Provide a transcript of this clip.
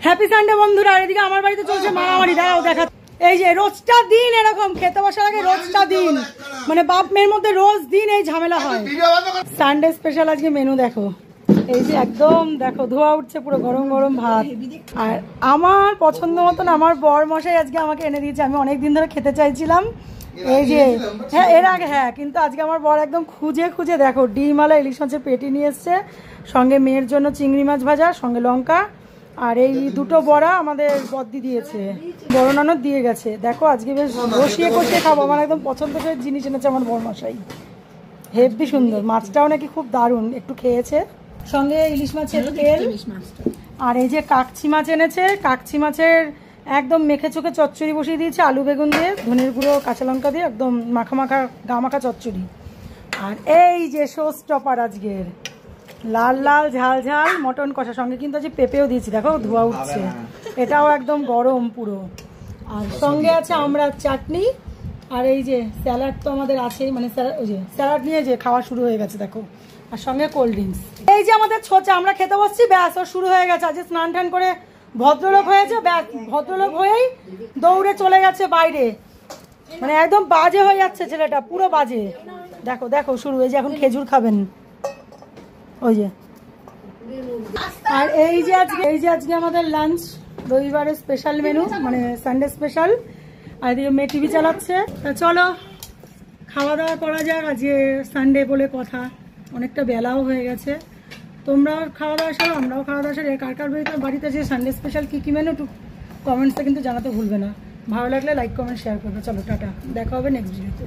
Happy Sunday বন্ধুরা। আর এদিকে আমার বাড়িতে চলছে মারামারি, দাঁড়াও দেখা। এই যে রোজটা দিন এরকম খেতে বসার আগে রোজটা দিন মানে বাপ মেয়ের মধ্যে রোজ দিন এই ঝামেলা হয়। সানডে স্পেশাল আজকে মেনু দেখো, এই যে একদম দেখো ধোয়া উঠছে পুরো গরম গরম ভাত। আর আমার পছন্দ মতন আমার বর মশাই আজকে আমাকে এনে দিয়েছে, আমি অনেকদিন ধরে খেতে চাইছিলাম। এই যে হ্যাঁ এর আগে হ্যাঁ, কিন্তু আজকে আমার বর একদম খুঁজে খুঁজে দেখো ডিমওয়ালা ইলিশ মাছের পেটি নিয়ে এসছে, সঙ্গে মেয়ের জন্য চিংড়ি মাছ ভাজা, সঙ্গে লঙ্কা, আর এই দুটো বড়া আমাদের বদ্দি দিয়েছে, বড় ননদ দিয়ে গেছে। দেখো আজকে বেশ বসিয়ে কষিয়ে খাবো, আমার একদম পছন্দের জিনিস এনেছে আমার বর মশাই, হেভি সুন্দর। মাছটাও নাকি খুব দারুণ, একটু খেয়েছে। সঙ্গে ইলিশ মাছের তেল, আর এই যে কাকচি মাছ এনেছে, কাকচি মাছের একদম মেখে চোখে চচ্চড়ি বসিয়ে দিয়েছে আলু বেগুন দিয়ে, ধনের গুঁড়ো কাঁচা লঙ্কা দিয়ে একদম মাখা মাখা গা মাখা চচ্চড়ি। আর এই যে শো স্টপার আজকের লাল লাল ঝাল ঝাল মটন কষা, সঙ্গে কিন্তু আজকে পেঁপেও দিয়েছি, দেখো ধোয়া উঠছে, এটাও একদম গরম পুরো। আর সঙ্গে আছে আমরা চাটনি, আর এই যে স্যালাড তো আমাদের আছেই, মানে ওই যে স্যালাড নিয়ে যে খাওয়া শুরু হয়ে গেছে দেখো, আর সঙ্গে কোল্ড ড্রিঙ্কস। এই যে আমাদের ছোচা, আমরা খেতে বসছি, ব্যাস ওর শুরু হয়ে গেছে। আজকে স্নান টান করে ভদ্রলোক হয়েছে, ব্যাস ভদ্রলোক হয়েই দৌড়ে চলে গেছে বাইরে, মানে একদম বাজে হয়ে যাচ্ছে ছেলেটা, পুরো বাজে। দেখো দেখো শুরু, এই যে এখন খেজুর খাবেন ওই যে। আর এই যে আজকে আমাদের লাঞ্চ, রবিবারের স্পেশাল মেনু, মানে সানডে স্পেশাল। আর এদিকে মেয়ে টিভি চালাচ্ছে। চলো খাওয়া দাওয়া করা যাক, আজকে সানডে বলে কথা, অনেকটা বেলাও হয়ে গেছে। তোমরাও খাওয়া দাওয়া সারো, আমরাও খাওয়া দাওয়া সারি। কার কার বাড়িতে যে সানডে স্পেশাল কী মেনু একটু কমেন্টসে কিন্তু জানাতে ভুলবে না। ভালো লাগলে লাইক কমেন্ট শেয়ার করবে। চলো টাটা, দেখা হবে নেক্সট ভিডিওতে।